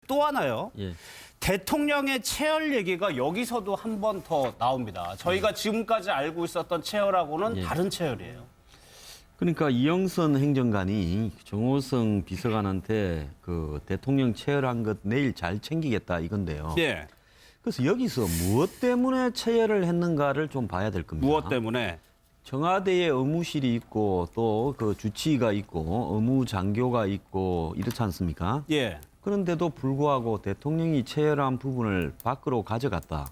또 하나요. 예. 대통령의 체열 얘기가 여기서도 한 번 더 나옵니다. 저희가 지금까지 알고 있었던 체열하고는 예. 다른 체열이에요. 그러니까 이영선 행정관이 정호성 비서관한테 그 대통령 체열한 것 내일 잘 챙기겠다 이건데요. 예. 그래서 여기서 무엇 때문에 체열을 했는가를 좀 봐야 될 겁니다. 무엇 때문에? 청와대에 의무실이 있고 또 그 주치의가 있고 의무장교가 있고 이렇지 않습니까? 예. 그런데도 불구하고 대통령이 체열한 부분을 밖으로 가져갔다.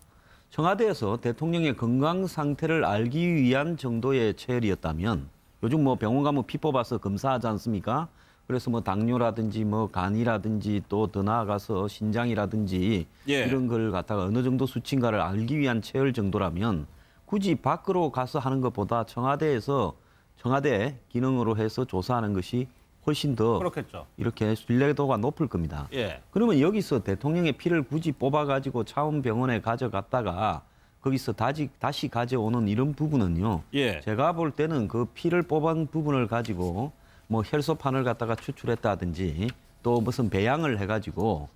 청와대에서 대통령의 건강 상태를 알기 위한 정도의 체열이었다면 요즘 뭐 병원 가면 피 뽑아서 검사하지 않습니까? 그래서 뭐 당뇨라든지 뭐 간이라든지 또 더 나아가서 신장이라든지 예. 이런 걸 갖다가 어느 정도 수치인가를 알기 위한 체열 정도라면 굳이 밖으로 가서 하는 것보다 청와대에서 청와대 기능으로 해서 조사하는 것이 훨씬 더 그렇겠죠. 이렇게 신뢰도가 높을 겁니다. 예. 그러면 여기서 대통령의 피를 굳이 뽑아가지고 차원병원에 가져갔다가 거기서 다시 가져오는 이런 부분은요. 예. 제가 볼 때는 그 피를 뽑은 부분을 가지고 뭐 혈소판을 갖다가 추출했다든지 또 무슨 배양을 해가지고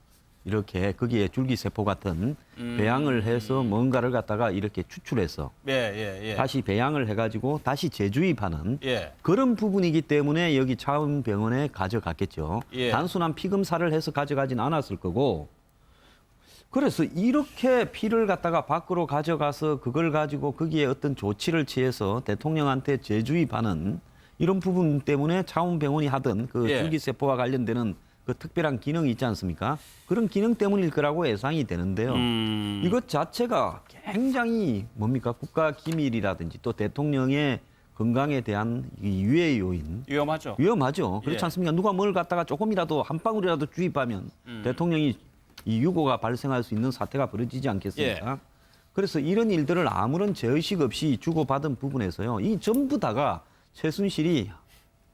이렇게 거기에 줄기세포 같은 배양을 해서 뭔가를 갖다가 이렇게 추출해서 예. 다시 배양을 해가지고 다시 재주입하는 예. 그런 부분이기 때문에 여기 차원병원에 가져갔겠죠. 예. 단순한 피 검사를 해서 가져가진 않았을 거고. 그래서 이렇게 피를 갖다가 밖으로 가져가서 그걸 가지고 거기에 어떤 조치를 취해서 대통령한테 재주입하는 이런 부분 때문에 차원병원이 하던 그 예. 줄기세포와 관련되는 그 특별한 기능이 있지 않습니까? 그런 기능 때문일 거라고 예상이 되는데요. 이것 자체가 굉장히 뭡니까? 국가 기밀이라든지 또 대통령의 건강에 대한 이 유해 요인. 위험하죠. 위험하죠. 그렇지 예. 않습니까? 누가 뭘 갖다가 조금이라도 한 방울이라도 주입하면 대통령이 이 유고가 발생할 수 있는 사태가 벌어지지 않겠습니까? 예. 그래서 이런 일들을 아무런 죄의식 없이 주고받은 부분에서요. 이 전부 다가 최순실이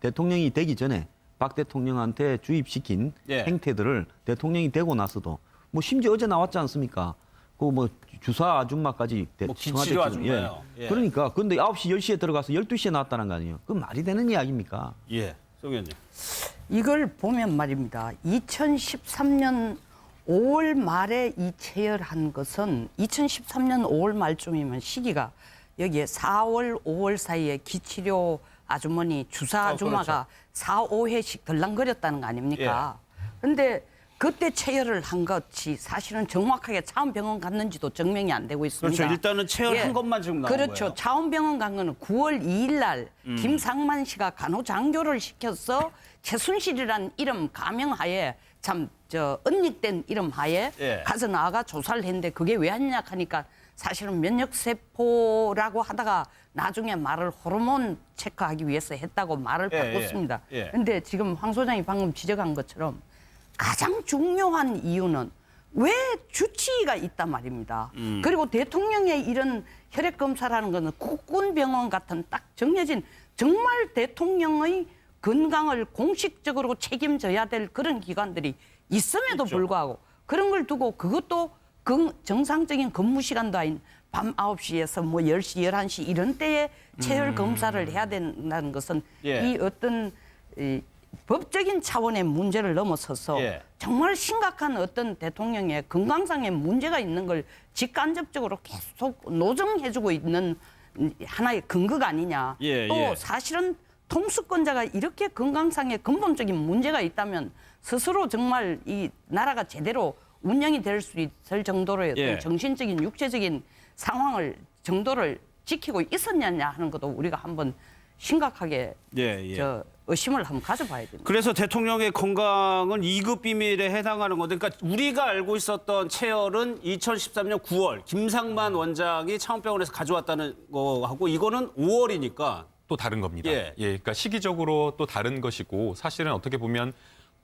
대통령이 되기 전에 박 대통령한테 주입시킨 예. 행태들을 대통령이 되고 나서도 뭐 심지어 어제 나왔지 않습니까? 그 뭐 주사 아줌마까지 뭐 기치료 아줌마요. 예. 그러니까 근데 9시 10시에 들어가서 12시에 나왔다는 거 아니에요? 그건 말이 되는 이야기입니까? 예. 송 의원님. 이걸 보면 말입니다. 2013년 5월 말에 이 체열한 것은 2013년 5월 말쯤이면 시기가 여기에 4월, 5월 사이에 기치료 아주머니, 주사 아줌마가 그렇죠. 4, 5회씩 덜랑거렸다는 거 아닙니까? 그런데 그때 체열을 한 것이 사실은 정확하게 차원병원 갔는지도 증명이 안 되고 있습니다. 그렇죠. 일단은 체열한 예. 것만 지금 나온 그렇죠. 거예요. 차원병원 간 거는 9월 2일 날 김상만 씨가 간호장교를 시켜서 최순실이라는 이름 가명하에 참 은닉된 이름 하에 예. 가서 나가 조사를 했는데 그게 왜 하느냐 하니까 사실은 면역세포라고 하다가 나중에 말을 호르몬 체크하기 위해서 했다고 말을 예, 바꿨습니다. 예. 그런데 지금 황 소장이 방금 지적한 것처럼 가장 중요한 이유는 왜 주치의가 있단 말입니다. 그리고 대통령의 이런 혈액 검사라는 것은 국군병원 같은 딱 정해진 정말 대통령의 건강을 공식적으로 책임져야 될 그런 기관들이 있음에도 있죠. 불구하고 그런 걸 두고 그것도 정상적인 근무 시간도 아닌 밤 9시에서 뭐 10시, 11시 이런 때에 체열 검사를 해야 된다는 것은 예. 이 어떤 법적인 차원의 문제를 넘어서서 예. 정말 심각한 어떤 대통령의 건강상의 문제가 있는 걸 직간접적으로 계속 노정해주고 있는 하나의 근거가 아니냐. 예, 또 예. 사실은 통수권자가 이렇게 건강상의 근본적인 문제가 있다면 스스로 정말 이 나라가 제대로 운영이 될 수 있을 정도로의 어떤 예. 정신적인 육체적인 상황을 정도를 지키고 있었느냐 하는 것도 우리가 한번 심각하게 예. 의심을 한번 가져봐야 됩니다. 그래서 대통령의 건강은 2급 비밀에 해당하는 건데, 그러니까 우리가 알고 있었던 체열은 2013년 9월 김상만 원장이 차원병원에서 가져왔다는 거하고 이거는 5월이니까 또 다른 겁니다. 예. 그러니까 시기적으로 또 다른 것이고 사실은 어떻게 보면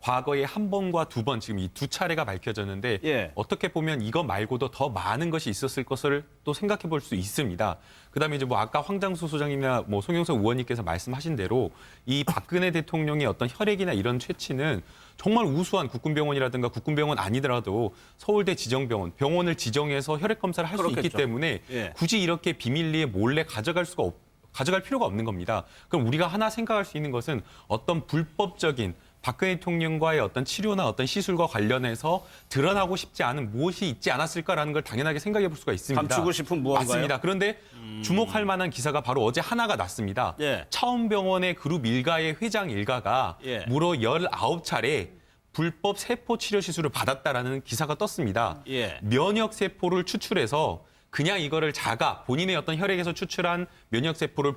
과거에 한 번과 두 번 지금 이 두 차례가 밝혀졌는데 예. 어떻게 보면 이거 말고도 더 많은 것이 있었을 것을 또 생각해 볼 수 있습니다. 그다음에 이제 뭐 아까 황장수 소장님이나 뭐 송영석 의원님께서 말씀하신 대로 이 박근혜 대통령의 어떤 혈액이나 이런 채취는 정말 우수한 국군병원이라든가 국군병원 아니더라도 서울대 지정병원, 병원을 지정해서 혈액 검사를 할 수 있기 그렇겠죠. 때문에 예. 굳이 이렇게 비밀리에 몰래 가져갈 필요가 없는 겁니다. 그럼 우리가 하나 생각할 수 있는 것은 어떤 불법적인 박근혜 대통령과의 어떤 치료나 어떤 시술과 관련해서 드러나고 싶지 않은 무엇이 있지 않았을까라는 걸 당연하게 생각해 볼 수가 있습니다. 감추고 싶은 무언가요? 맞습니다. 그런데 주목할 만한 기사가 바로 어제 하나가 났습니다. 예. 차움병원의 그룹 일가의 회장 일가가 예. 무려 19차례 불법 세포 치료 시술을 받았다라는 기사가 떴습니다. 예. 면역 세포를 추출해서 그냥 이거를 본인의 어떤 혈액에서 추출한 면역 세포를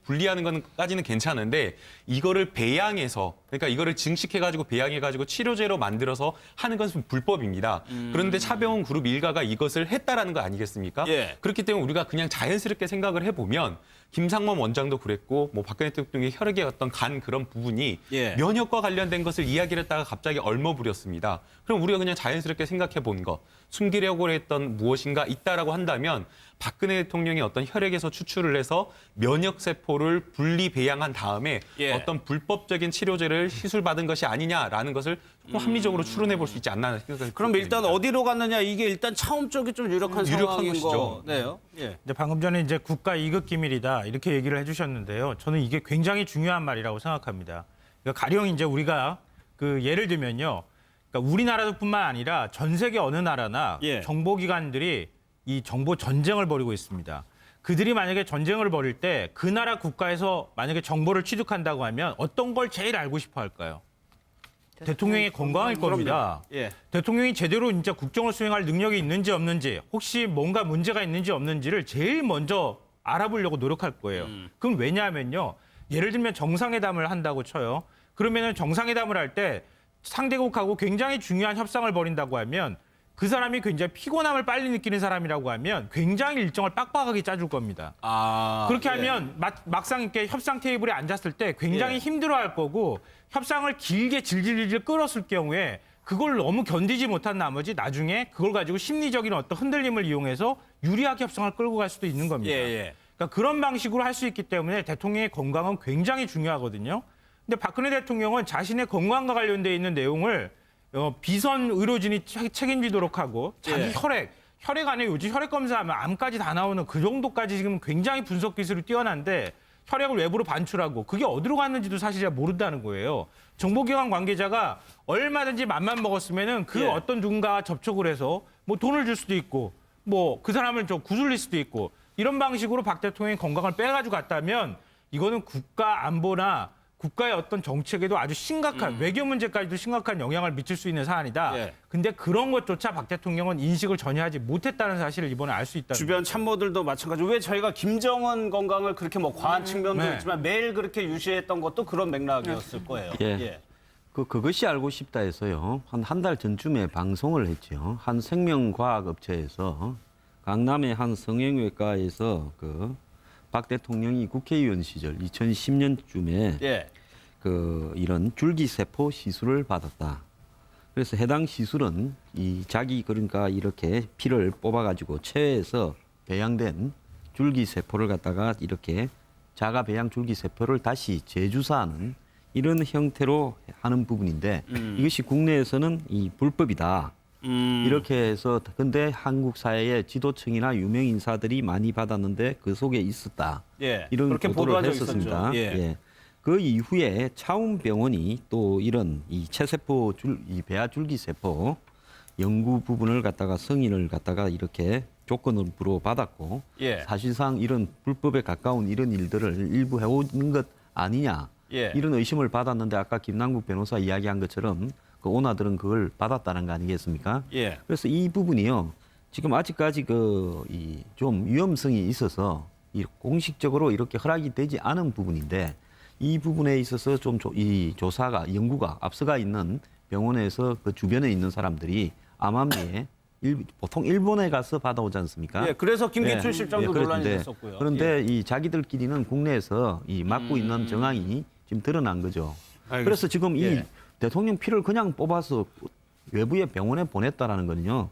분리하는 것까지는 괜찮은데 이거를 배양해서 그러니까 이거를 증식해가지고 배양해가지고 치료제로 만들어서 하는 것은 불법입니다. 그런데 차병원 그룹 일가가 이것을 했다라는 거 아니겠습니까? 예. 그렇기 때문에 우리가 그냥 자연스럽게 생각을 해보면 김상범 원장도 그랬고 뭐 박근혜 대통령의 혈액의 어떤 간 그런 부분이 예. 면역과 관련된 것을 이야기를 했다가 갑자기 얼머부렸습니다. 그럼 우리가 그냥 자연스럽게 생각해 본 것, 숨기려고 했던 무엇인가 있다라고 한다면 박근혜 대통령이 어떤 혈액에서 추출을 해서 면역 세포를 분리 배양한 다음에 예. 어떤 불법적인 치료제를 시술받은 것이 아니냐라는 것을 조금 합리적으로 추론해 볼 수 있지 않나 생각을 그럼 일단 어디로 갔느냐 이게 일단 차움 쪽이 좀 유력한 유력한 상황인 것이죠. 거네요. 예. 이제 방금 전에 이제 국가 이급 기밀이다 이렇게 얘기를 해주셨는데요. 저는 이게 굉장히 중요한 말이라고 생각합니다. 그러니까 가령 이제 우리가 그 예를 들면요, 그러니까 우리나라뿐만 아니라 전 세계 어느 나라나 예. 정보기관들이 이 정보 전쟁을 벌이고 있습니다. 그들이 만약에 전쟁을 벌일 때 그 나라 국가에서 만약에 정보를 취득한다고 하면 어떤 걸 제일 알고 싶어 할까요? 대통령의 건강일 겁니다. 예. 대통령이 제대로 진짜 국정을 수행할 능력이 있는지 없는지, 혹시 뭔가 문제가 있는지 없는지를 제일 먼저 알아보려고 노력할 거예요. 그럼 왜냐하면요, 예를 들면 정상회담을 한다고 쳐요. 그러면은 정상회담을 할 때 상대국하고 굉장히 중요한 협상을 벌인다고 하면 그 사람이 굉장히 피곤함을 빨리 느끼는 사람이라고 하면 굉장히 일정을 빡빡하게 짜줄 겁니다. 아, 그렇게 예. 하면 막상 이렇게 협상 테이블에 앉았을 때 굉장히 예. 힘들어할 거고 협상을 길게 질질질 끌었을 경우에 그걸 너무 견디지 못한 나머지 나중에 그걸 가지고 심리적인 어떤 흔들림을 이용해서 유리하게 협상을 끌고 갈 수도 있는 겁니다. 예, 예. 그러니까 그런 방식으로 할 수 있기 때문에 대통령의 건강은 굉장히 중요하거든요. 근데 박근혜 대통령은 자신의 건강과 관련돼 있는 내용을 비선 의료진이 책임지도록 하고 자기 예. 혈액 안에 요즘 혈액 검사하면 암까지 다 나오는 그 정도까지 지금 굉장히 분석 기술이 뛰어난데 혈액을 외부로 반출하고 그게 어디로 갔는지도 사실 잘 모른다는 거예요. 정보기관 관계자가 얼마든지 맘만 먹었으면은 그 예. 어떤 누군가와 접촉을 해서 뭐 돈을 줄 수도 있고 뭐 그 사람을 좀 구슬릴 수도 있고 이런 방식으로 박 대통령의 건강을 빼가지고 갔다면 이거는 국가 안보나 국가의 어떤 정책에도 아주 심각한 외교 문제까지도 심각한 영향을 미칠 수 있는 사안이다. 예. 근데 그런 것조차 박 대통령은 인식을 전혀 하지 못했다는 사실을 이번에 알 수 있다. 주변 참모들도 마찬가지로 왜 저희가 김정은 건강을 그렇게 뭐 과한 측면도 네. 있지만 매일 그렇게 유시했던 것도 그런 맥락이었을 거예요. 예. 그것이 알고 싶다 해서요. 한 달 전쯤에 방송을 했죠. 한 생명과학업체에서 강남의 한 성형외과에서 박 대통령이 국회의원 시절 2010년쯤에 예. 이런 줄기세포 시술을 받았다. 그래서 해당 시술은 그러니까 이렇게 피를 뽑아가지고 체에서 배양된 줄기세포를 갖다가 이렇게 자가 배양 줄기세포를 다시 재주사하는 이런 형태로 하는 부분인데 이것이 국내에서는 불법이다. 이렇게 해서 근데 한국 사회의 지도층이나 유명 인사들이 많이 받았는데 그 속에 있었다. 예. 이런 그렇게 보도를 보도한 적이 했었습니다. 있었죠. 예. 그 이후에 차움병원이 또 이런 체세포 배아 줄기세포 연구 부분을 갖다가 승인을 갖다가 이렇게 조건으로 받았고 예. 사실상 이런 불법에 가까운 이런 일들을 일부 해오는 것 아니냐 예. 이런 의심을 받았는데 아까 김남국 변호사 이야기한 것처럼 그 오나들은 그걸 받았다는 거 아니겠습니까? 예. 그래서 이 부분이요. 지금 아직까지 좀 위험성이 있어서 공식적으로 이렇게 허락이 되지 않은 부분인데 이 부분에 있어서 좀 이 조사가 연구가 앞서가 있는 병원에서 그 주변에 있는 사람들이 암암리에 보통 일본에 가서 받아오지 않습니까? 예. 그래서 김기춘 예. 실장도 논란이 그런데, 됐었고요. 그런데 이 자기들끼리는 국내에서 맡고 있는 정황이 지금 드러난 거죠. 알겠습니다. 그래서 지금 이 예. 대통령 피를 그냥 뽑아서 외부의 병원에 보냈다라는 거는요.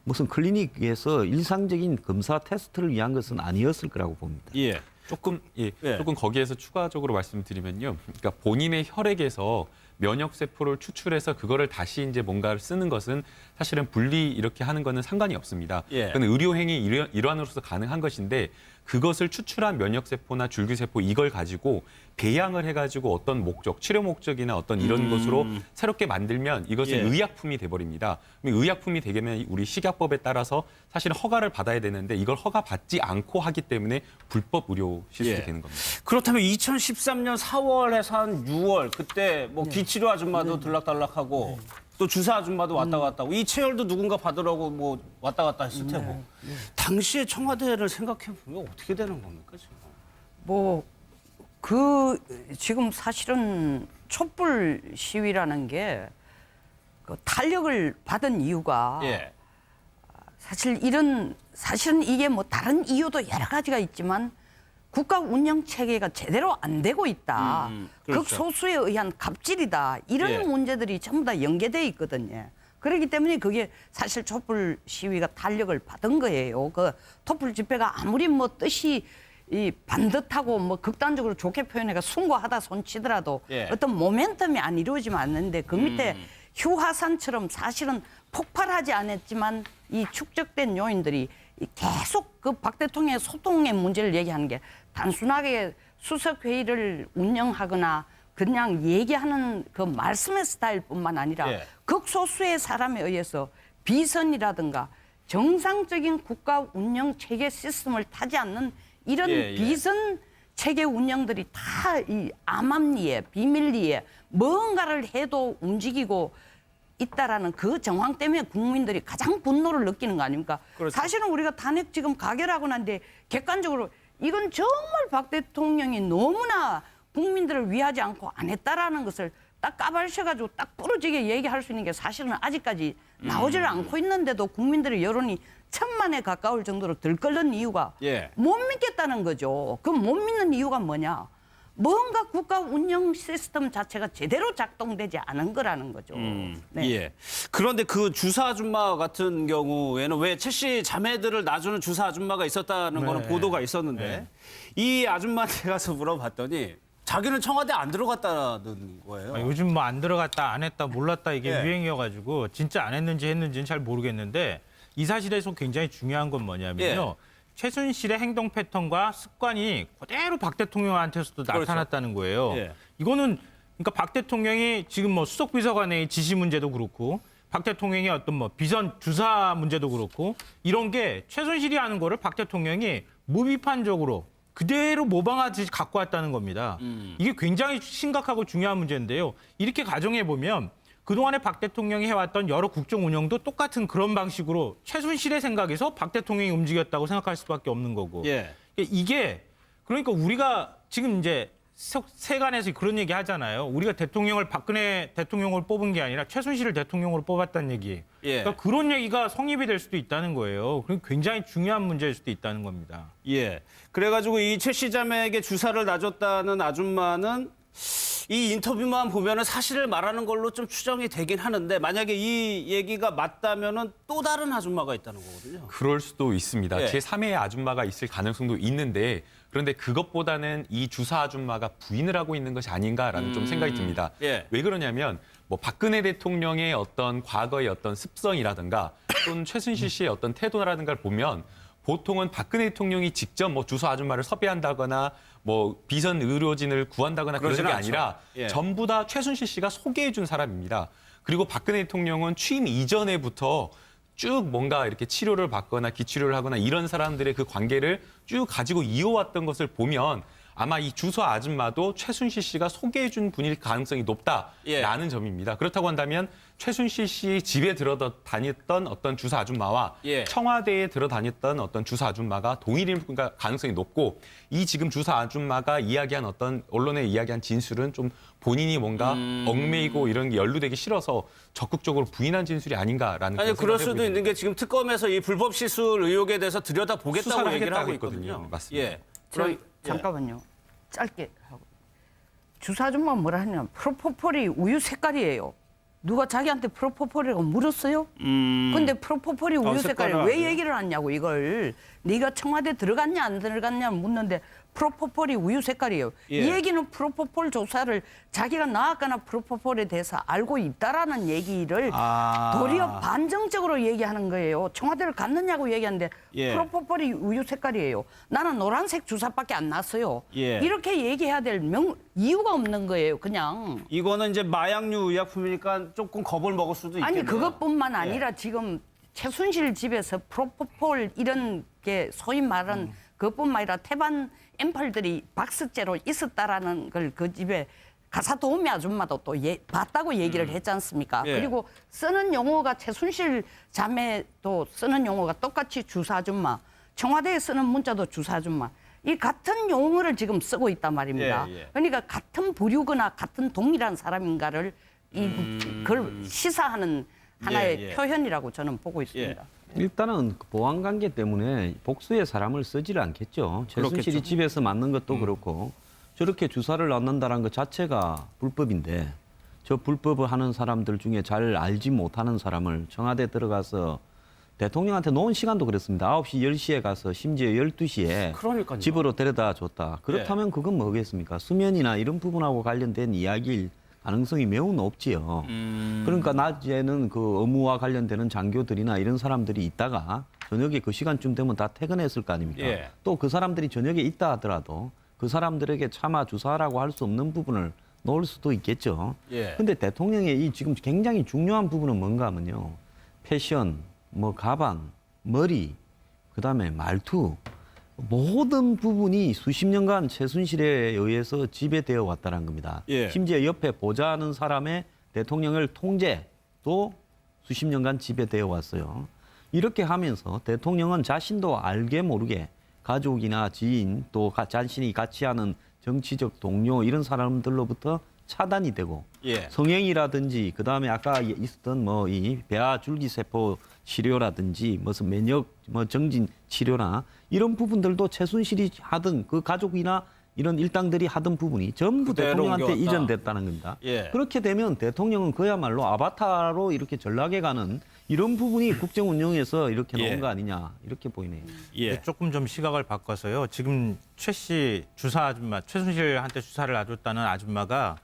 무슨 클리닉에서 일상적인 검사 테스트를 위한 것은 아니었을 거라고 봅니다. 예. 조금 예. 조금 거기에서 추가적으로 말씀드리면요. 그러니까 본인의 혈액에서 면역 세포를 추출해서 그거를 다시 이제 뭔가를 쓰는 것은 사실은 분리 이렇게 하는 거는 상관이 없습니다. 예. 그건 의료 행위 일환으로서 가능한 것인데 그것을 추출한 면역세포나 줄기세포 이걸 가지고 배양을 해가지고 어떤 목적, 치료 목적이나 어떤 이런 것으로 새롭게 만들면 이것은 예. 의약품이 돼버립니다. 의약품이 되려면 우리 식약법에 따라서 사실은 허가를 받아야 되는데 이걸 허가받지 않고 하기 때문에 불법 의료 시술이 예. 되는 겁니다. 그렇다면 2013년 4월에서 한 6월 그때 뭐 기치료 아줌마도 들락달락하고 또 주사 아줌마도 왔다 갔다 하고 이 체열도 누군가 받으라고 뭐 왔다 갔다 했을 테고 당시에 청와대를 생각해 보면 어떻게 되는 겁니까 지금? 뭐 지금 사실은 촛불 시위라는 게 그 탄력을 받은 이유가 예. 사실은 이게 뭐 다른 이유도 여러 가지가 있지만 국가 운영 체계가 제대로 안 되고 있다. 그렇죠. 극소수에 의한 갑질이다. 이런 예. 문제들이 전부 다 연계돼 있거든요. 그렇기 때문에 그게 사실 촛불 시위가 탄력을 받은 거예요. 그 촛불 집회가 아무리 뭐 뜻이 이 반듯하고 뭐 극단적으로 좋게 표현해가 숭고하다 손치더라도 예. 어떤 모멘텀이 안 이루어지면 않는데 그 밑에 휴화산처럼 사실은 폭발하지 않았지만 이 축적된 요인들이 계속 그 박 대통령의 소통의 문제를 얘기하는 게 단순하게 수석 회의를 운영하거나 그냥 얘기하는 그 말씀의 스타일뿐만 아니라 예. 극소수의 사람에 의해서 비선이라든가 정상적인 국가 운영 체계 시스템을 타지 않는 이런 예, 예. 비선 체계 운영들이 다 이 암암리에 비밀리에 뭔가를 해도 움직이고 있다라는 그 정황 때문에 국민들이 가장 분노를 느끼는 거 아닙니까? 그렇죠. 사실은 우리가 탄핵 지금 가결하고 난데 객관적으로 이건 정말 박 대통령이 너무나 국민들을 위하지 않고 안 했다라는 것을 딱 까발셔가지고 딱 부러지게 얘기할 수 있는 게 사실은 아직까지 나오지를 않고 있는데도 국민들의 여론이 1000만에 가까울 정도로 들끓는 이유가 예. 못 믿겠다는 거죠. 그 못 믿는 이유가 뭐냐? 뭔가 국가 운영 시스템 자체가 제대로 작동되지 않은 거라는 거죠. 네. 예. 그런데 그 주사 아줌마 같은 경우에는 왜 최 씨 자매들을 놔주는 주사 아줌마가 있었다는 거는 보도가 있었는데 이 아줌마한테 가서 물어봤더니 자기는 청와대 안 들어갔다는 거예요. 요즘 뭐 안 들어갔다 안 했다 몰랐다 이게 예. 유행이어가지고 진짜 안 했는지 했는지는 잘 모르겠는데 이 사실에서 굉장히 중요한 건 뭐냐면요. 최순실의 행동 패턴과 습관이 그대로 박 대통령한테서도 그렇죠. 나타났다는 거예요. 예. 이거는 그러니까 박 대통령이 지금 뭐 수석 비서관의 지시 문제도 그렇고 박 대통령의 어떤 뭐 비선 주사 문제도 그렇고 이런 게 최순실이 하는 거를 박 대통령이 무비판적으로 그대로 모방하듯이 갖고 왔다는 겁니다. 이게 굉장히 심각하고 중요한 문제인데요. 이렇게 가정해 보면 그동안에 박 대통령이 해왔던 여러 국정 운영도 똑같은 그런 방식으로 최순실의 생각에서 박 대통령이 움직였다고 생각할 수밖에 없는 거고. 예. 이게 그러니까 우리가 지금 이제 세간에서 그런 얘기 하잖아요. 우리가 대통령을 박근혜 대통령을 뽑은 게 아니라 최순실을 대통령으로 뽑았다는 얘기. 예. 그러니까 그런 얘기가 성립이 될 수도 있다는 거예요. 그럼 굉장히 중요한 문제일 수도 있다는 겁니다. 예. 그래가지고 이 최 씨 자매에게 주사를 놔줬다는 아줌마는 이 인터뷰만 보면은 사실을 말하는 걸로 좀 추정이 되긴 하는데 만약에 이 얘기가 맞다면은 또 다른 아줌마가 있다는 거거든요. 그럴 수도 있습니다. 예. 제3의 아줌마가 있을 가능성도 있는데 그런데 그것보다는 이 주사 아줌마가 부인을 하고 있는 것이 아닌가라는 좀 생각이 듭니다. 예. 왜 그러냐면 뭐 박근혜 대통령의 어떤 과거의 어떤 습성이라든가 또는 최순실 씨의 어떤 태도라든가를 보면 보통은 박근혜 대통령이 직접 뭐 주사 아줌마를 섭외한다거나 뭐 비선 의료진을 구한다거나 그런 게 그러진 아니라 않죠. 예. 전부 다 최순실 씨가 소개해 준 사람입니다. 그리고 박근혜 대통령은 취임 이전에부터 쭉 뭔가 이렇게 치료를 받거나 기치료를 하거나 이런 사람들의 그 관계를 쭉 가지고 이어왔던 것을 보면 아마 이 주사 아줌마도 최순실 씨가 소개해 준 분일 가능성이 높다라는 점입니다. 그렇다고 한다면 최순실 씨 집에 들어다녔던 어떤 주사 아줌마와 예. 청와대에 들어다녔던 어떤 주사 아줌마가 동일일 가능성이 높고 이 지금 주사 아줌마가 이야기한 어떤 언론에 이야기한 진술은 좀 본인이 뭔가 얽매이고 이런 게 연루되기 싫어서 적극적으로 부인한 진술이 아닌가라는 아니 그런 그럴 생각을 수도 해보게 있는 게 지금 특검에서 이 불법 시술 의혹에 대해서 들여다보겠다고 수사를 얘기를 하고 하겠다고 있거든요. 했거든요. 맞습니다. 예. 잠깐만요. 짧게 하고. 주사 아줌마 뭐라 하냐? 프로포폴이 우유 색깔이에요. 누가 자기한테 프로포폴이라고 물었어요? 근데 프로포폴이 우유 색깔이 색깔은 왜 아니에요. 얘기를 하냐고 이걸. 네가 청와대 들어갔냐 안 들어갔냐 묻는데 프로포폴이 우유 색깔이에요. 예. 이 얘기는 프로포폴 조사를 자기가 나왔거나 프로포폴에 대해서 알고 있다라는 얘기를 도리어 반정적으로 얘기하는 거예요. 청와대를 갔느냐고 얘기하는데 예. 프로포폴이 우유 색깔이에요. 나는 노란색 주사밖에 안 났어요. 예. 이렇게 얘기해야 될 이유가 없는 거예요. 그냥. 이거는 이제 마약류 의약품이니까 조금 겁을 먹을 수도 있겠네요. 아니 그것뿐만 아니라 지금 최순실 집에서 프로포폴 이런 게 소위 말하는 그것뿐만 아니라 태반 앰플들이 박스째로 있었다라는 걸 그 집에 가사 도우미 아줌마도 또 봤다고 얘기를 했지 않습니까? 예. 그리고 쓰는 용어가 최순실 자매도 쓰는 용어가 똑같이 주사 아줌마, 청와대에 쓰는 문자도 주사 아줌마. 이 같은 용어를 지금 쓰고 있단 말입니다. 예, 예. 그러니까 같은 부류거나 같은 동일한 사람인가를 그걸 시사하는 하나의 예, 예. 표현이라고 저는 보고 있습니다. 일단은 그 보안 관계 때문에 복수의 사람을 쓰지를 않겠죠. 최순실이 그렇겠죠. 집에서 맞는 것도 그렇고 저렇게 주사를 넣는다는 것 자체가 불법인데 저 불법을 하는 사람들 중에 잘 알지 못하는 사람을 청와대 들어가서 대통령한테 놓은 시간도 그렇습니다. 9시, 10시에 가서 심지어 12시에 그러니까요. 집으로 데려다 줬다. 그렇다면 그건 뭐겠습니까? 수면이나 이런 부분하고 관련된 이야기일 가능성이 매우 높지요. 그러니까 낮에는 그 업무와 관련되는 장교들이나 이런 사람들이 있다가 저녁에 그 시간쯤 되면 다 퇴근했을 거 아닙니까? 예. 또 그 사람들이 저녁에 있다 하더라도 그 사람들에게 차마 주사라고 할 수 없는 부분을 넣을 수도 있겠죠. 예. 근데 대통령의 이 지금 굉장히 중요한 부분은 뭔가 하면요. 패션, 뭐 가방, 머리, 그다음에 말투 모든 부분이 수십 년간 최순실에 의해서 지배되어 왔다는 겁니다. 예. 심지어 옆에 보좌하는 사람의 대통령을 통제도 수십 년간 지배되어 왔어요. 이렇게 하면서 대통령은 자신도 알게 모르게 가족이나 지인 또 자신이 같이 하는 정치적 동료 이런 사람들로부터 차단이 되고 예. 성형이라든지 그다음에 아까 있었던 뭐 이 배아 줄기세포 치료라든지 무슨 면역 뭐 정진 치료나 이런 부분들도 최순실이 하던 그 가족이나 이런 일당들이 하던 부분이 전부 그대로 대통령한테 옮겨왔다. 이전됐다는 겁니다. 예. 그렇게 되면 대통령은 그야말로 아바타로 이렇게 전락해 가는 이런 부분이 국정 운영에서 이렇게 예. 나온 거 아니냐 이렇게 보이네요. 예. 조금 좀 시각을 바꿔서요. 지금 최 씨 주사 아줌마, 최순실한테 주사를 놔줬다는 아줌마가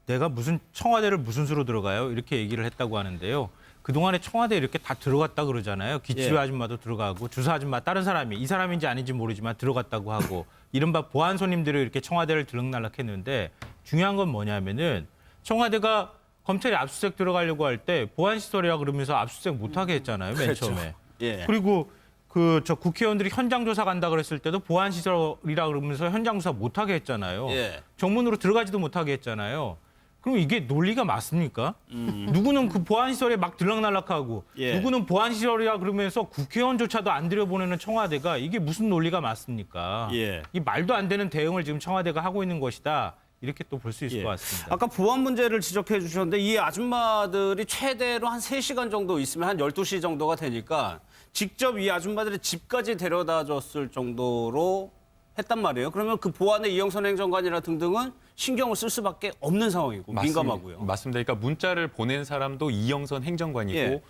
내가 무슨 청와대를 무슨 수로 들어가요? 이렇게 얘기를 했다고 하는데요. 그동안에 청와대 이렇게 다 들어갔다 그러잖아요. 기치료 예. 아줌마도 들어가고 주사 아줌마 다른 사람이 이 사람인지 아닌지 모르지만 들어갔다고 하고 이른바 보안 손님들이 이렇게 청와대를 들락날락했는데 중요한 건 뭐냐면은 청와대가 검찰이 압수수색 들어가려고 할 때 보안 시설이라 그러면서 압수수색 못하게 했잖아요. 맨 그렇죠. 처음에. 예. 그리고 저 국회의원들이 현장 조사 간다 그랬을 때도 보안 시설이라 그러면서 현장 조사 못하게 했잖아요. 예. 정문으로 들어가지도 못하게 했잖아요. 그럼 이게 논리가 맞습니까? 누구는 그 보안 시설에 막 들락날락하고 예. 누구는 보안 시설이라 그러면서 국회의원조차도 안 들여보내는 청와대가 이게 무슨 논리가 맞습니까? 예. 이 말도 안 되는 대응을 지금 청와대가 하고 있는 것이다. 이렇게 또 볼 수 있을 예. 것 같습니다. 아까 보안 문제를 지적해 주셨는데 이 아줌마들이 최대로 한 3시간 정도 있으면 한 12시 정도가 되니까 직접 이 아줌마들의 집까지 데려다 줬을 정도로 했단 말이에요. 그러면 그 보안의 이영선 행정관이나 등등은 신경을 쓸 수밖에 없는 상황이고 민감하고요. 맞습니다. 그러니까 문자를 보낸 사람도 이영선 행정관이고 예.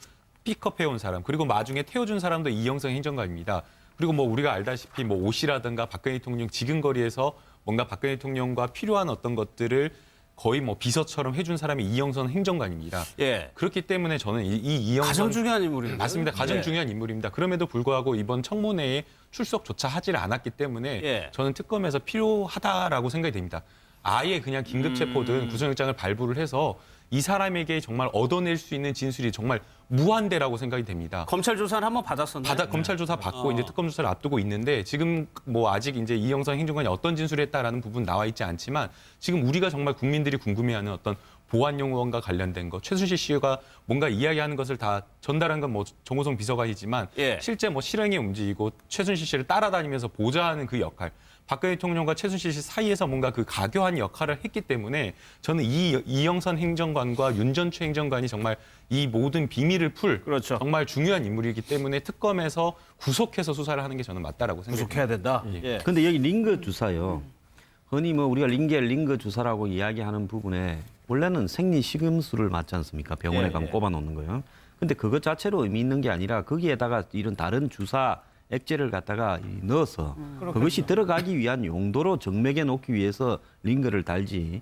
픽업해온 사람 그리고 마중에 태워준 사람도 이영선 행정관입니다. 그리고 뭐 우리가 알다시피 뭐 옷이라든가 박근혜 대통령 지근거리에서 뭔가 박근혜 대통령과 필요한 어떤 것들을 거의 뭐 비서처럼 해준 사람이 이영선 행정관입니다. 예. 그렇기 때문에 저는 이 이영선 가장 중요한 인물입니다. 맞습니다. 가장 예. 중요한 인물입니다. 그럼에도 불구하고 이번 청문회에 출석조차 하지를 않았기 때문에 예. 저는 특검에서 필요하다라고 생각이 됩니다. 아예 그냥 긴급체포든 구속영장을 발부를 해서 이 사람에게 정말 얻어낼 수 있는 진술이 정말 무한대라고 생각이 됩니다. 검찰 조사를 한번 받았었나요? 검찰 조사 받고 이제 특검 조사를 앞두고 있는데 지금 뭐 아직 이제 이영선 행정관이 어떤 진술을 했다라는 부분 나와 있지 않지만 지금 우리가 정말 국민들이 궁금해하는 어떤 보안 용어원과 관련된 것, 최순실 씨가 뭔가 이야기하는 것을 다 전달한 건 뭐 정호성 비서관이지만 예. 실제 뭐 실행에 움직이고 최순실 씨를 따라다니면서 보좌하는 그 역할, 박근혜 대통령과 최순실 씨 사이에서 뭔가 그 가교한 역할을 했기 때문에 저는 이영선 행정관과 윤 전 최 행정관이 정말 이 모든 비밀을 풀 그렇죠. 정말 중요한 인물이기 때문에 특검에서 구속해서 수사를 하는 게 저는 맞다라고 생각합니다. 구속해야 된다. 예. 근데 여기 링거 주사요. 흔히 뭐 우리가 링거 주사라고 이야기하는 부분에 원래는 생리 식음수를 맞지 않습니까? 병원에 예, 가면 예. 꼽아 놓는 거요. 근데 그것 자체로 의미 있는 게 아니라 거기에다가 이런 다른 주사 액체를 갖다가 넣어서 그것이 들어가기 위한 용도로 정맥에 놓기 위해서 링거를 달지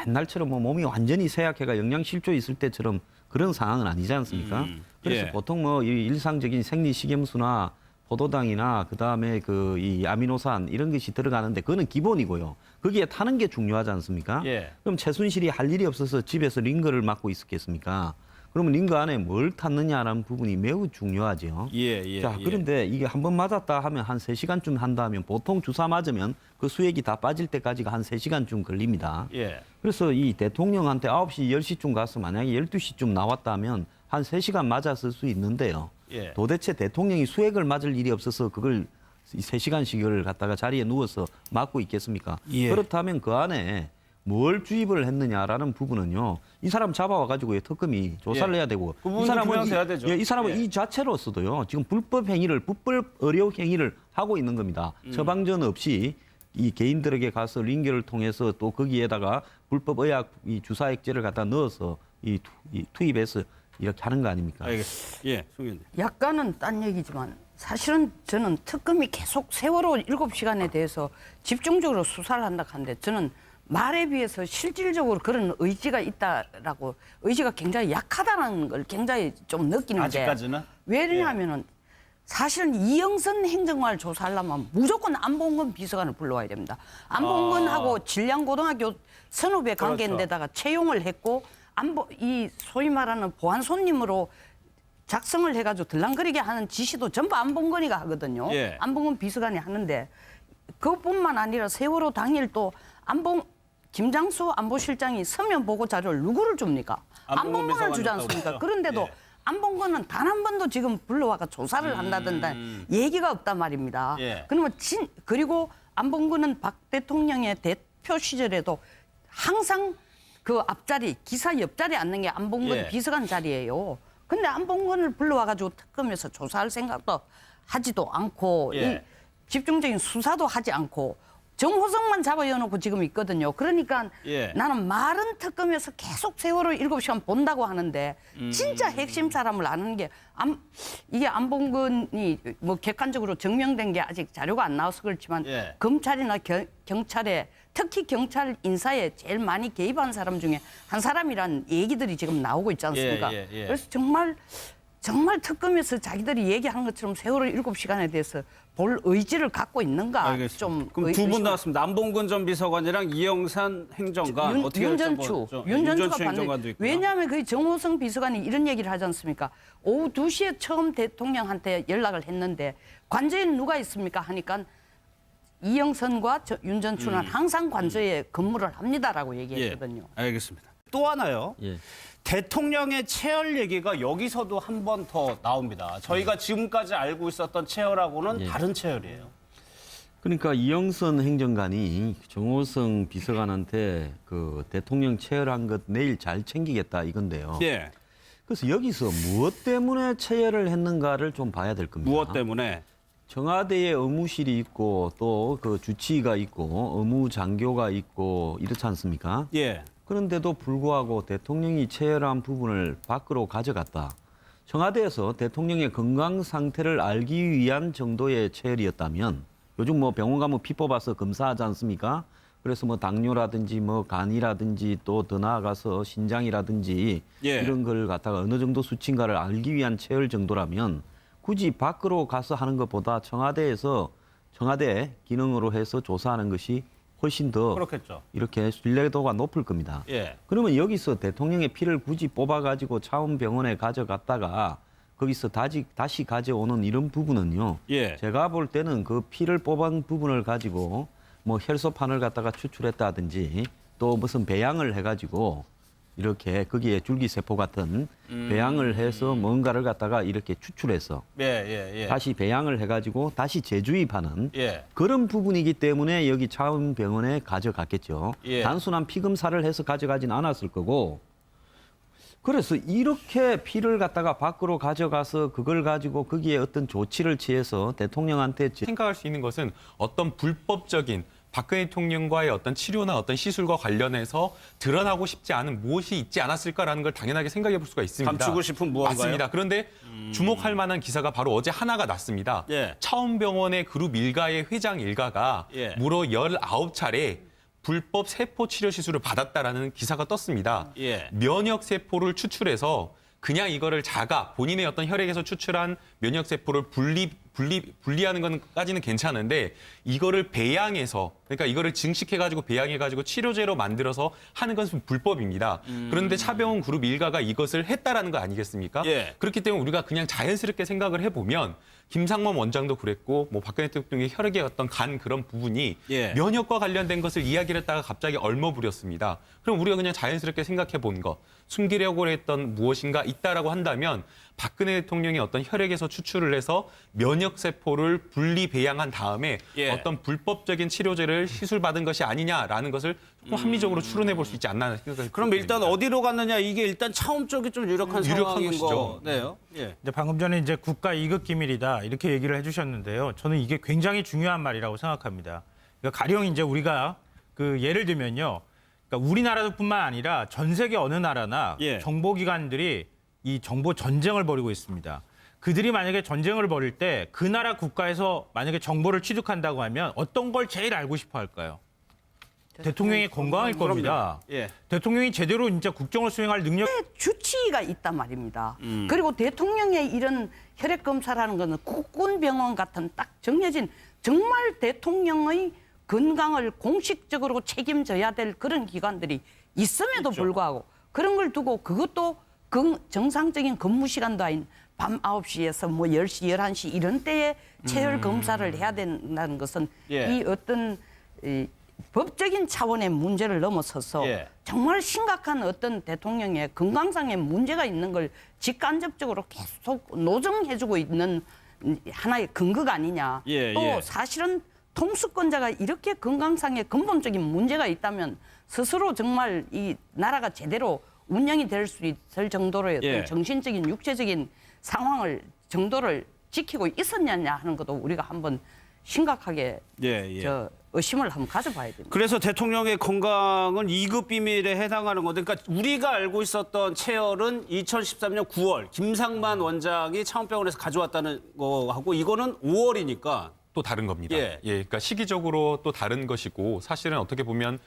옛날처럼 뭐 몸이 완전히 쇠약해가 영양실조 있을 때처럼 그런 상황은 아니지 않습니까? 그래서 예. 보통 뭐 이 일상적인 생리식염수나 포도당이나 그다음에 그 이 아미노산 이런 것이 들어가는데 그거는 기본이고요. 거기에 타는 게 중요하지 않습니까? 예. 그럼 최순실이 할 일이 없어서 집에서 링거를 맡고 있었겠습니까? 그러면 링거 안에 뭘 탔느냐라는 부분이 매우 중요하죠. 예. 자, 그런데 이게 한 번 맞았다 하면 한 3시간쯤 한다 하면 보통 주사 맞으면 그 수액이 다 빠질 때까지가 한 3시간쯤 걸립니다. 예. 그래서 이 대통령한테 9시, 10시쯤 가서 만약에 12시쯤 나왔다면 한 3시간 맞았을 수 있는데요. 예. 도대체 대통령이 수액을 맞을 일이 없어서 그걸 3시간씩을 갖다가 자리에 누워서 맞고 있겠습니까? 예. 그렇다면 그 안에 뭘 주입을 했느냐라는 부분은요. 이 사람 잡아와가지고 특검이 조사를 예. 해야 되고 그 부분도 규명돼야 되죠. 이 사람은 예. 이 자체로서도요. 지금 불법 의료 행위를 하고 있는 겁니다. 처방전 없이 이 개인들에게 가서 링거를 통해서 또 거기에다가 불법 의약 이 주사 액제를 갖다 넣어서 이 투입해서 이렇게 하는 거 아닙니까? 알겠습니다. 예, 송 의원님. 약간은 딴 얘기지만 사실은 저는 특검이 계속 세월호 7시간에 대해서 집중적으로 수사를 한다 하는데 저는 말에 비해서 실질적으로 그런 의지가 있다라고 의지가 굉장히 약하다는 걸 굉장히 좀 느끼는 게 아직까지는? 왜냐하면은 사실은 이영선 행정관을 조사하려면 무조건 안봉근 비서관을 불러와야 됩니다. 안봉근하고 진량고등학교 선후배 관계인데다가 채용을 했고 이 소위 말하는 보안 손님으로 작성을 해가지고 들랑거리게 하는 지시도 전부 안봉근이가 하거든요. 예. 안봉근 비서관이 하는데 그것뿐만 아니라 세월호 당일 또 김장수 안보실장이 서면 보고 자료를 누구를 줍니까? 안봉근 안봉근을 비서관이 주지 없다고 않습니까? 그랬죠? 그런데도 예. 안봉근은 단 한 번도 지금 불러와가 조사를 한다든가 얘기가 없단 말입니다. 예. 그러면 그리고 안봉근은 박 대통령의 대표 시절에도 항상 그 앞자리 기사 옆자리에 앉는 게 안봉근 예. 비서관 자리예요. 근데 안봉근을 불러와가지고 특검에서 조사할 생각도 하지도 않고 예. 이 집중적인 수사도 하지 않고 정호성만 잡아여놓고 지금 있거든요. 그러니까 예. 나는 말은 특검에서 계속 세월호 7시간 본다고 하는데 진짜 핵심 사람을 아는 게 이게 안봉근이 뭐 객관적으로 증명된 게 아직 자료가 안 나와서 그렇지만 예. 검찰이나 경찰에 특히 경찰 인사에 제일 많이 개입한 사람 중에 한 사람이란 얘기들이 지금 나오고 있지 않습니까? 예. 그래서 정말 특검에서 자기들이 얘기하는 것처럼 세월호 7시간에 대해서 볼 의지를 갖고 있는가 알겠습니다. 좀 그럼 두 분 의심- 나왔습니다. 안봉근 전 비서관이랑 이영산 행정관 어떻게 윤전추가 행정관도 봤는데 있고요. 왜냐하면 그 정호성 비서관이 이런 얘기를 하지 않습니까? 오후 2시에 처음 대통령한테 연락을 했는데 관저에 누가 있습니까? 하니까 이영선과 윤전추는 항상 관저에 근무를 합니다라고 얘기했거든요. 예, 알겠습니다. 또 하나요. 예. 대통령의 체열 얘기가 여기서도 한 번 더 나옵니다. 저희가 지금까지 알고 있었던 체열하고는 예. 다른 체열이에요. 그러니까 이영선 행정관이 정호성 비서관한테 그 대통령 체열한 것 내일 잘 챙기겠다 이건데요. 예. 그래서 여기서 무엇 때문에 체열을 했는가를 좀 봐야 될 겁니다. 무엇 때문에? 청와대에 의무실이 있고 또 그 주치의가 있고 의무장교가 있고 이렇지 않습니까? 예. 그런데도 불구하고 대통령이 체열한 부분을 밖으로 가져갔다. 청와대에서 대통령의 건강 상태를 알기 위한 정도의 체열이었다면 요즘 뭐 병원 가면 피 뽑아서 검사하지 않습니까? 그래서 뭐 당뇨라든지 뭐 간이라든지 또 더 나아가서 신장이라든지 예. 이런 걸 갖다가 어느 정도 수치인가를 알기 위한 체열 정도라면 굳이 밖으로 가서 하는 것보다 청와대 기능으로 해서 조사하는 것이 훨씬 더 그렇겠죠. 이렇게 신뢰도가 높을 겁니다. 예. 그러면 여기서 대통령의 피를 굳이 뽑아가지고 차원병원에 가져갔다가 거기서 다시 가져오는 이런 부분은요. 예. 제가 볼 때는 그 피를 뽑은 부분을 가지고 뭐 혈소판을 갖다가 추출했다든지 또 무슨 배양을 해가지고 이렇게 거기에 줄기세포 같은 배양을 해서 뭔가를 갖다가 이렇게 추출해서 예. 다시 배양을 해가지고 다시 재주입하는 예. 그런 부분이기 때문에 여기 차원병원에 가져갔겠죠. 예. 단순한 피 검사를 해서 가져가진 않았을 거고. 그래서 이렇게 피를 갖다가 밖으로 가져가서 그걸 가지고 거기에 어떤 조치를 취해서 대통령한테 생각할 수 있는 것은 어떤 불법적인 박근혜 대통령과의 어떤 치료나 어떤 시술과 관련해서 드러나고 싶지 않은 무엇이 있지 않았을까라는 걸 당연하게 생각해 볼 수가 있습니다. 감추고 싶은 무언가요? 맞습니다. 그런데 주목할 만한 기사가 바로 어제 하나가 났습니다. 예. 차원병원의 그룹 일가의 회장 일가가 예. 무려 19차례 불법 세포 치료 시술을 받았다라는 기사가 떴습니다. 예. 면역 세포를 추출해서 그냥 이거를 본인의 어떤 혈액에서 추출한 면역 세포를 분리하는 것까지는 괜찮은데 이거를 배양해서 그러니까 이거를 증식해가지고 배양해가지고 치료제로 만들어서 하는 것은 불법입니다. 그런데 차병원 그룹 일가가 이것을 했다라는 거 아니겠습니까? 예. 그렇기 때문에 우리가 그냥 자연스럽게 생각을 해보면 김상범 원장도 그랬고 뭐 박근혜 대통령의 혈액의 어떤 간 그런 부분이 예. 면역과 관련된 것을 이야기를 했다가 갑자기 얼머부렸습니다. 그럼 우리가 그냥 자연스럽게 생각해 본 것, 숨기려고 했던 무엇인가 있다라고 한다면 박근혜 대통령이 어떤 혈액에서 추출을 해서 면역 세포를 분리 배양한 다음에 예. 어떤 불법적인 치료제를 시술받은 것이 아니냐라는 것을 조금 합리적으로 추론해 볼 수 있지 않나 생각을 그럼 일단 어디로 갔느냐 이게 일단 차원 쪽이 좀 유력한 유력한 상황인 것이죠. 거네요. 예. 이제 방금 전에 이제 국가 이급 기밀이다 이렇게 얘기를 해주셨는데요. 저는 이게 굉장히 중요한 말이라고 생각합니다. 그러니까 가령 이제 우리가 그 예를 들면요, 그러니까 우리나라뿐만 아니라 전 세계 어느 나라나 예. 정보기관들이 이 정보 전쟁을 벌이고 있습니다. 그들이 만약에 전쟁을 벌일 때 그 나라 국가에서 만약에 정보를 취득한다고 하면 어떤 걸 제일 알고 싶어 할까요? 대통령의 건강일 겁니다. 예. 대통령이 제대로 진짜 국정을 수행할 능력. 주치의가 있단 말입니다. 그리고 대통령의 이런 혈액 검사라는 것은 국군병원 같은 딱 정해진 정말 대통령의 건강을 공식적으로 책임져야 될 그런 기관들이 있음에도 불구하고 그런 걸 두고 그것도 정상적인 근무 시간도 아닌 밤 9시에서 뭐 10시, 11시 이런 때에 체열 검사를 해야 된다는 것은 예. 이 어떤 법적인 차원의 문제를 넘어서서 예. 정말 심각한 어떤 대통령의 건강상의 문제가 있는 걸 직간접적으로 계속 노정해주고 있는 하나의 근거가 아니냐. 예, 또 예. 사실은 통수권자가 이렇게 건강상의 근본적인 문제가 있다면 스스로 정말 이 나라가 제대로 운영이 될 수 있을 정도로의 어떤 예. 정신적인 육체적인 정도를 지키고 있었느냐 하는 것도 우리가 한번 심각하게 예, 예. 의심을 한번 가져봐야 됩니다. 그래서 대통령의 건강은 2급 비밀에 해당하는 건데, 그러니까 우리가 알고 있었던 체열은 2013년 9월 김상만 원장이 차원병원에서 가져왔다는 거하고 이거는 5월이니까 또 다른 겁니다. 예. 그러니까 시기적으로 또 다른 것이고 사실은 어떻게 보면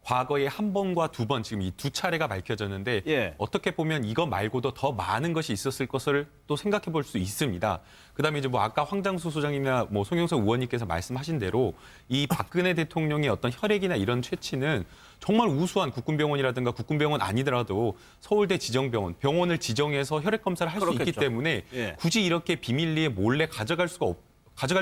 과거에 한 번과 두 번 지금 이 두 차례가 밝혀졌는데 예. 어떻게 보면 이거 말고도 더 많은 것이 있었을 것을 또 생각해 볼 수 있습니다. 그다음에 이제 뭐 아까 황장수 소장님이나 뭐 송영석 의원님께서 말씀하신 대로 이 박근혜 대통령의 어떤 혈액이나 이런 채취는 정말 우수한 국군병원이라든가 국군병원 아니더라도 서울대 지정병원, 병원을 지정해서 혈액 검사를 할 수 있기 그렇겠죠. 때문에 예. 굳이 이렇게 비밀리에 몰래 가져갈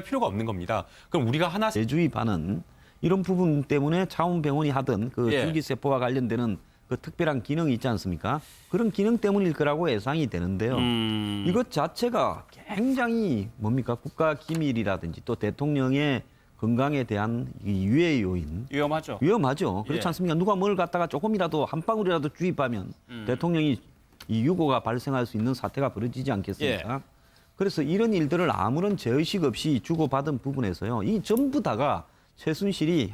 필요가 없는 겁니다. 그럼 우리가 하나 제주의 반은 이런 부분 때문에 차원병원이 하던 그 예. 줄기세포와 관련되는 그 특별한 기능이 있지 않습니까? 그런 기능 때문일 거라고 예상이 되는데요. 이것 자체가 굉장히 뭡니까? 국가 기밀이라든지 또 대통령의 건강에 대한 이 유해 요인. 위험하죠. 위험하죠. 그렇지 예. 않습니까? 누가 뭘 갖다가 조금이라도 한 방울이라도 주입하면 대통령이 이 유고가 발생할 수 있는 사태가 벌어지지 않겠습니까? 그래서 이런 일들을 아무런 죄의식 없이 주고받은 부분에서요. 이 전부 다가 최순실이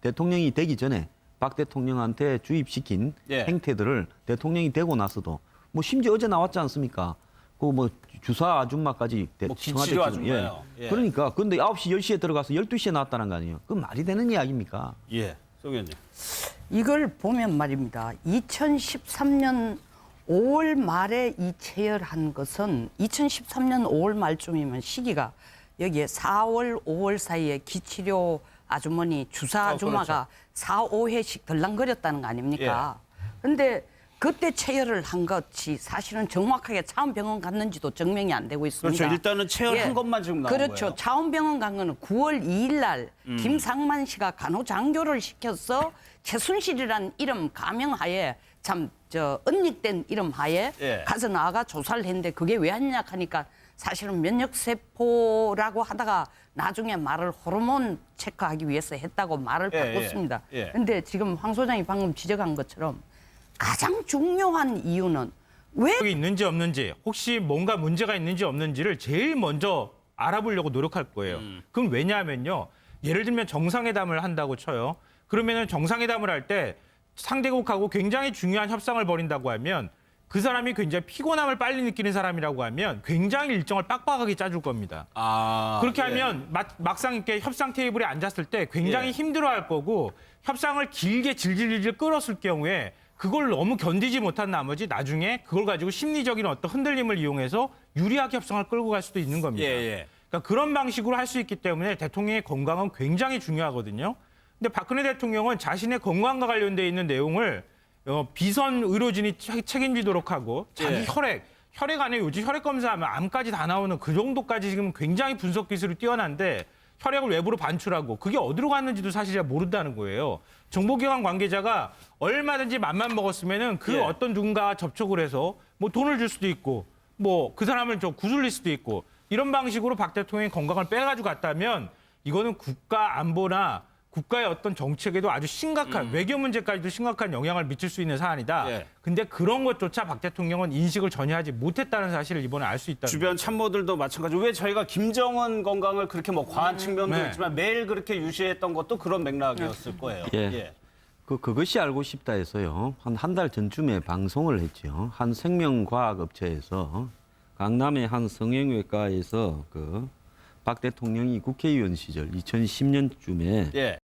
대통령이 되기 전에 박 대통령한테 주입시킨 예. 행태들을 대통령이 되고 나서도 뭐 심지어 어제 나왔지 않습니까? 그 뭐 주사 아줌마까지 뭐 청와대 기치료 지금, 아줌마요. 예. 그러니까 근데 9시 10시에 들어가서 12시에 나왔다는 거 아니에요. 그건 말이 되는 이야기입니까? 예. 송 의원님. 이걸 보면 말입니다. 2013년 5월 말에 이 체열한 것은 2013년 5월 말쯤이면 시기가 여기에 4월, 5월 사이에 기치료 아주머니, 주사 아줌마가 4, 5회씩 덜랑거렸다는 거 아닙니까? 그런데 그때 체열을 한 것이 사실은 정확하게 차원병원 갔는지도 증명이 안 되고 있습니다. 그렇죠. 일단은 체열한 것만 지금 나온 그렇죠. 거예요. 차원병원 간 거는 9월 2일 날 김상만 씨가 간호장교를 시켜서 최순실이라는 이름 가명하에 언닉된 이름 하에 예. 가서 나가 조사를 했는데 그게 왜 하느냐 하니까 사실은 면역세포라고 하다가 나중에 말을 호르몬 체크하기 위해서 했다고 말을 예, 바꿨습니다. 예. 그런데 지금 황 소장이 방금 지적한 것처럼 가장 중요한 이유는 왜 이 있는지 없는지 혹시 뭔가 문제가 있는지 없는지를 제일 먼저 알아보려고 노력할 거예요. 그럼 왜냐하면요. 예를 들면 정상회담을 한다고 쳐요. 그러면은 정상회담을 할 때 상대국하고 굉장히 중요한 협상을 벌인다고 하면 그 사람이 굉장히 피곤함을 빨리 느끼는 사람이라고 하면 굉장히 일정을 빡빡하게 짜줄 겁니다. 그렇게 하면 막상 이렇게 협상 테이블에 앉았을 때 굉장히 예. 힘들어할 거고 협상을 길게 질질 끌었을 경우에 그걸 너무 견디지 못한 나머지 나중에 그걸 가지고 심리적인 어떤 흔들림을 이용해서 유리하게 협상을 끌고 갈 수도 있는 겁니다. 그러니까 그런 방식으로 할 수 있기 때문에 대통령의 건강은 굉장히 중요하거든요. 근데 박근혜 대통령은 자신의 건강과 관련돼 있는 내용을 비선 의료진이 책임지도록 하고 자기 혈액 안에 요즘 혈액 검사하면 암까지 다 나오는 그 정도까지 지금 굉장히 분석 기술이 뛰어난데 혈액을 외부로 반출하고 그게 어디로 갔는지도 사실 잘 모른다는 거예요. 정보기관 관계자가 얼마든지 맘만 먹었으면은 그 어떤 누군가와 접촉을 해서 뭐 돈을 줄 수도 있고 뭐 그 사람을 좀 구슬릴 수도 있고 이런 방식으로 박 대통령의 건강을 빼가지고 갔다면 이거는 국가 안보나 국가의 어떤 정책에도 아주 심각한 외교 문제까지도 심각한 영향을 미칠 수 있는 사안이다. 근데 그런 것조차 박 대통령은 인식을 전혀 하지 못했다는 사실을 이번에 알 수 있다. 주변 참모들도 마찬가지로 왜 저희가 김정은 건강을 그렇게 뭐 과한 측면도 네. 있지만 매일 그렇게 유시했던 것도 그런 맥락이었을 거예요. 예. 그것이 알고 싶다 해서요. 한 달 전쯤에 방송을 했죠. 한 생명과학업체에서 강남의 한 성형외과에서 박 대통령이 국회의원 시절 2010년쯤에